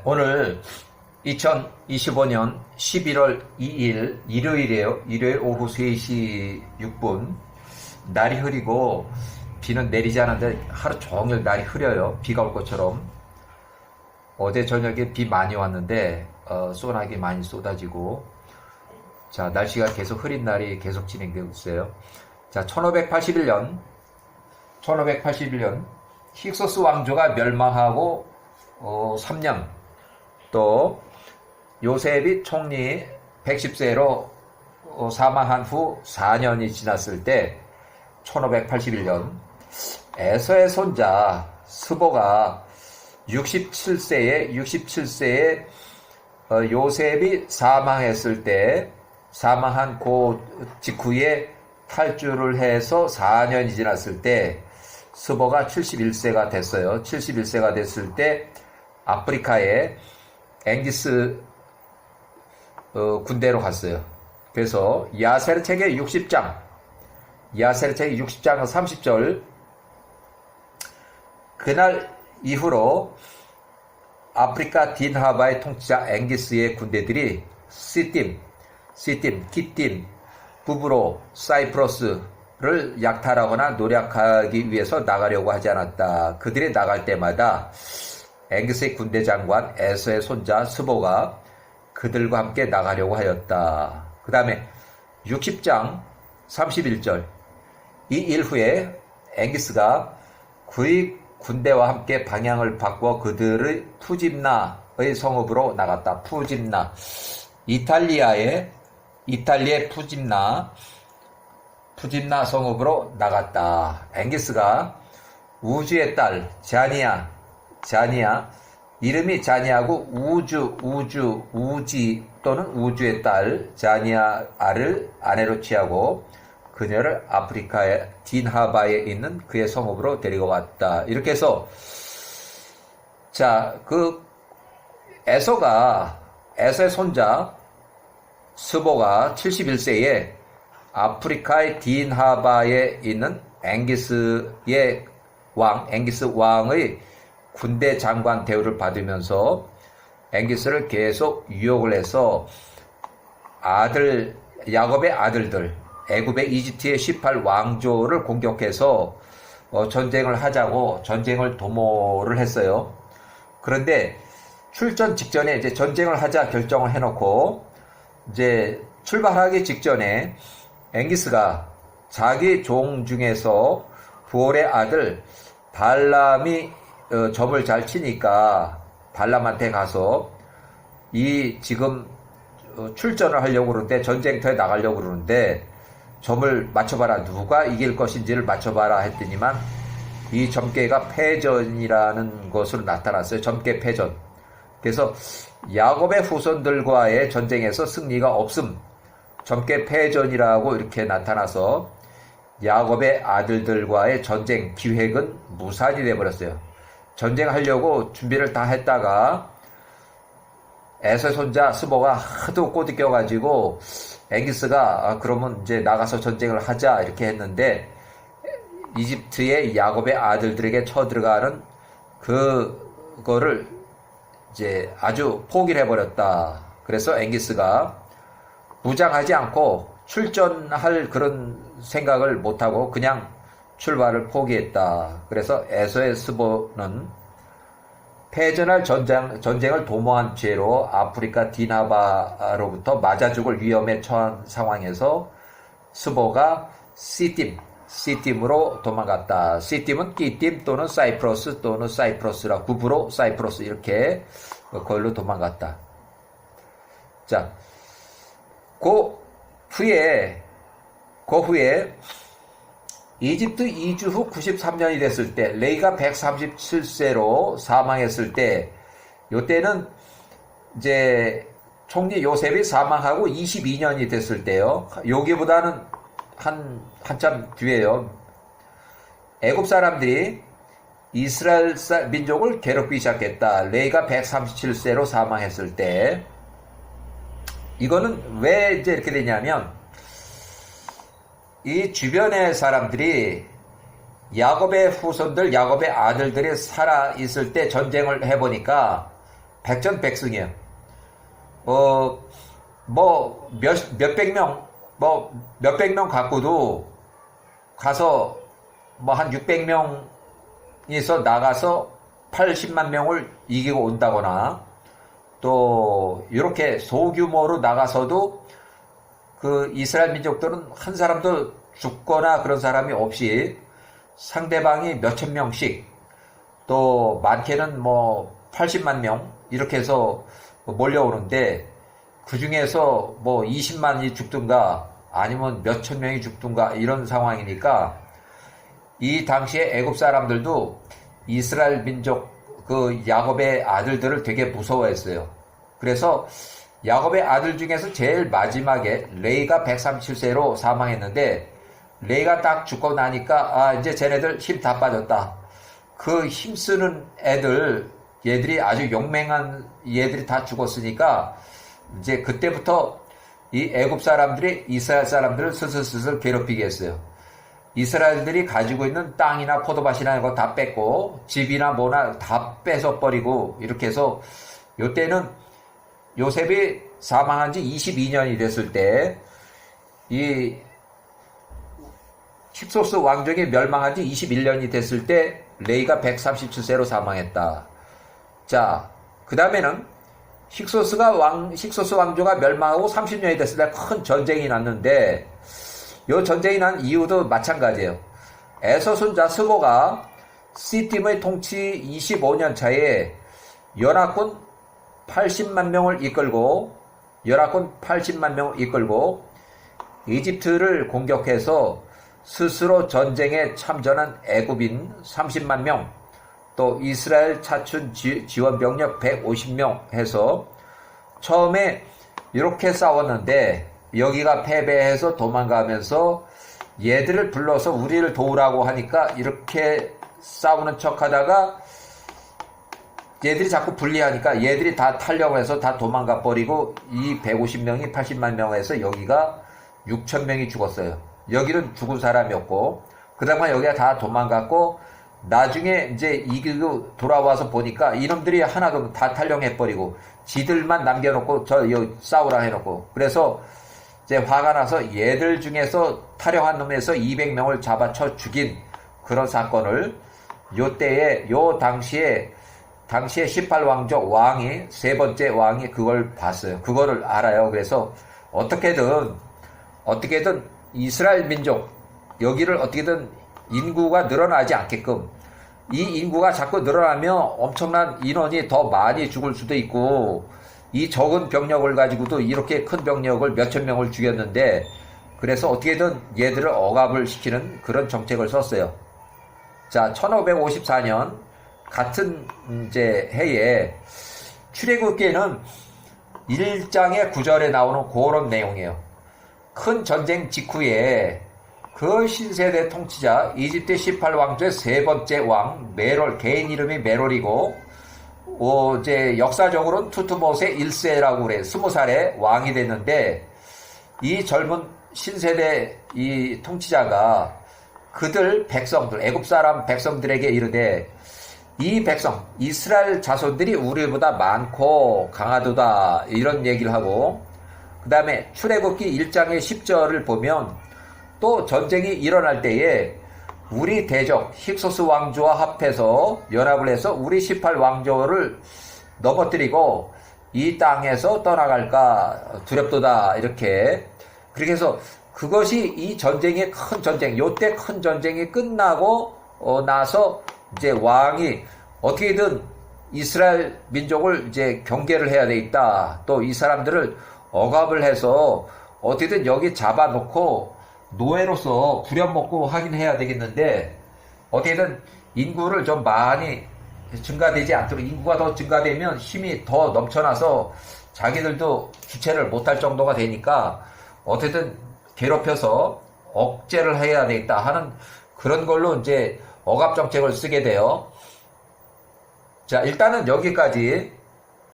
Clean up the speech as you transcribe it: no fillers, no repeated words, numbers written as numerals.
오늘 2025년 11월 2일 일요일이에요. 일요일 오후 3시 6분. 날이 흐리고 비는 내리지 않았는데 하루 종일 날이 흐려요. 비가 올 것처럼. 어제 저녁에 비 많이 왔는데 소나기 많이 쏟아지고, 자, 날씨가 계속 흐린 날이 계속 진행되고 있어요. 자, 1581년 힉소스 왕조가 멸망하고 3년, 또 요셉이 총리 110세로 사망한 후 4년이 지났을 때 1581년 에서의 손자 스보가 67세에 요셉이 사망했을 때, 사망한 그 직후에 탈주를 해서 4년이 지났을 때 스보가 71세가 됐어요. 71세가 됐을 때 아프리카에 앵기스 군대로 갔어요. 그래서 야세르 책의 60장 30절, 그날 이후로 아프리카 딘하바의 통치자 앵기스의 군대들이 시팀, 키팀, 부브로, 사이프러스를 약탈하거나 노략하기 위해서 나가려고 하지 않았다. 그들이 나갈 때마다 앵기스의 군대 장관 에서의 손자 스보가 그들과 함께 나가려고 하였다. 그 다음에 60장 31절, 이 일 후에 앵기스가 그의 군대와 함께 방향을 바꾸어 그들의 푸짐나의 성읍으로 나갔다. 푸짐나, 이탈리아의 푸짐나 성읍으로 나갔다. 앵기스가 우주의 딸 자니아, 이름이 자니아고 우지 또는 우주의 딸 자니아를 아내로 취하고 그녀를 아프리카의 딘하바에 있는 그의 성읍으로 데리고 왔다. 이렇게 해서, 자, 에서의 손자 스보가 71세에 아프리카의 딘하바에 있는 앵기스 왕의 군대 장관 대우를 받으면서 앵기스를 계속 유혹을 해서 야곱의 아들들, 애굽의 이집트의 18왕조를 공격해서 전쟁을 하자고 전쟁을 도모를 했어요. 그런데 출전 직전에 이제 전쟁을 하자 결정을 해놓고 이제 출발하기 직전에 앵기스가 자기 종 중에서 부올의 아들 발람이 점을 잘 치니까 발람한테 가서 지금 출전을 하려고 그러는데, 전쟁터에 나가려고 그러는데 점을 맞춰봐라, 누가 이길 것인지를 맞춰봐라 했더니만 이 점괘가 패전이라는 것으로 나타났어요. 점괘 패전. 그래서 야곱의 후손들과의 전쟁에서 승리가 없음, 점괘 패전이라고 이렇게 나타나서 야곱의 아들들과의 전쟁 기획은 무산이 되어버렸어요. 전쟁하려고 준비를 다 했다가 에서의 손자 스보가 하도 꼬드겨가지고 앵기스가 그러면 이제 나가서 전쟁을 하자 이렇게 했는데, 이집트의 야곱의 아들들에게 쳐들어가는 그거를 이제 아주 포기를 해버렸다. 그래서 앵기스가 무장하지 않고 출전할 그런 생각을 못하고 그냥 출발을 포기했다. 그래서 에서의 스보는 패전할 전쟁을 도모한 죄로 아프리카 딘하바로부터 맞아 죽을 위험에 처한 상황에서 스보가 시팀으로 도망갔다. 시팀은 끼팀 또는 사이프러스 또는 사이프러스라, 구브로, 사이프러스 이렇게 거기로 도망갔다. 자, 그 후에 이집트 이주 후 93년이 됐을 때, 레이가 137세로 사망했을 때, 요때는 이제 총리 요셉이 사망하고 22년이 됐을 때요. 여기보다는 한참 뒤에요. 애굽 사람들이 이스라엘 민족을 괴롭히기 시작했다. 레이가 137세로 사망했을 때. 이거는 왜 이제 이렇게 되냐면, 이 주변의 사람들이 야곱의 후손들, 야곱의 아들들이 살아있을 때 전쟁을 해보니까 백전백승이에요. 몇백 명, 몇백 명 갖고도 가서 한 600명에서 나가서 80만 명을 이기고 온다거나, 또 이렇게 소규모로 나가서도 그 이스라엘 민족들은 한 사람도 죽거나 그런 사람이 없이 상대방이 몇천 명씩, 또 많게는 80만 명 이렇게 해서 몰려오는데, 그 중에서 20만이 죽든가 아니면 몇천 명이 죽든가 이런 상황이니까, 이 당시에 애굽 사람들도 이스라엘 민족 그 야곱의 아들들을 되게 무서워했어요. 그래서 야곱의 아들 중에서 제일 마지막에 레이가 137세로 사망했는데, 레이가 딱 죽고 나니까 이제 쟤네들 힘 다 빠졌다. 그 힘쓰는 얘들이 아주 용맹한 얘들이 다 죽었으니까, 이제 그때부터 이 애굽 사람들이 이스라엘 사람들을 슬슬 괴롭히게 했어요. 이스라엘들이 가지고 있는 땅이나 포도밭이나 이거 다 뺏고, 집이나 뭐나 다 뺏어버리고, 이렇게 해서 요때는 요셉이 사망한 지 22년이 됐을 때, 이 힉소스 왕족이 멸망한 지 21년이 됐을 때 레이가 137세로 사망했다. 자, 그 다음에는 힉소스 왕조가 멸망하고 30년이 됐을 때 큰 전쟁이 났는데, 이 전쟁이 난 이유도 마찬가지예요. 에서 손자 스보가 시팀의 통치 25년 차에 연합군 80만 명을 이끌고 이집트를 공격해서 스스로 전쟁에 참전한 애굽인 30만 명, 또 이스라엘 차춘 지원병력 150명 해서 처음에 이렇게 싸웠는데, 여기가 패배해서 도망가면서 얘들을 불러서 우리를 도우라고 하니까 이렇게 싸우는 척 하다가 얘들이 자꾸 불리하니까 얘들이 다 타려고 해서 다 도망가 버리고, 이 150명이 80만 명에서 여기가 6천 명이 죽었어요. 여기는 죽은 사람이 없고, 그 다음에 여기가 다 도망갔고, 나중에 이제 이기고 돌아와서 보니까 이놈들이 하나도 다 탈령해버리고, 지들만 남겨놓고 여기 싸우라 해놓고, 그래서 이제 화가 나서 얘들 중에서 탈영한 놈에서 200명을 잡아쳐 죽인 그런 사건을, 요 당시에 18왕족 왕이, 세 번째 왕이 그걸 봤어요. 그거를 알아요. 그래서 어떻게든 이스라엘 민족, 여기를 어떻게든 인구가 늘어나지 않게끔, 이 인구가 자꾸 늘어나면 엄청난 인원이 더 많이 죽을 수도 있고, 이 적은 병력을 가지고도 이렇게 큰 병력을 몇천 명을 죽였는데, 그래서 어떻게든 얘들을 억압을 시키는 그런 정책을 썼어요. 자, 1554년 같은 이제 해에 출애굽기에는 1장의 9절에 나오는 그런 내용이에요. 큰 전쟁 직후에 그 신세대 통치자 이집트 18왕조의 세 번째 왕 메롤, 개인 이름이 메롤이고, 이제 역사적으로는 투트모세 1세라고 그래. 20살에 왕이 됐는데, 이 젊은 신세대 이 통치자가 그들 백성들, 애굽 사람 백성들에게 이르되, 이 백성, 이스라엘 자손들이 우리보다 많고 강하도다, 이런 얘기를 하고, 그 다음에 출애굽기 1장의 10절을 보면 또 전쟁이 일어날 때에 우리 대적 힉소스 왕조와 합해서 연합을 해서 우리 18왕조를 넘어뜨리고 이 땅에서 떠나갈까 두렵도다, 이렇게. 그렇게 해서 그것이 이 전쟁의 큰 전쟁, 요때 큰 전쟁이 끝나고 나서 이제 왕이 어떻게든 이스라엘 민족을 이제 경계를 해야 되겠다, 또 이 사람들을 억압을 해서 어떻게든 여기 잡아놓고 노예로서 부려먹고 하긴 해야 되겠는데, 어떻게든 인구를 좀 많이 증가되지 않도록, 인구가 더 증가되면 힘이 더 넘쳐나서 자기들도 주체를 못할 정도가 되니까 어떻게든 괴롭혀서 억제를 해야 되겠다 하는 그런 걸로 이제 억압 정책을 쓰게 돼요. 자, 일단은 여기까지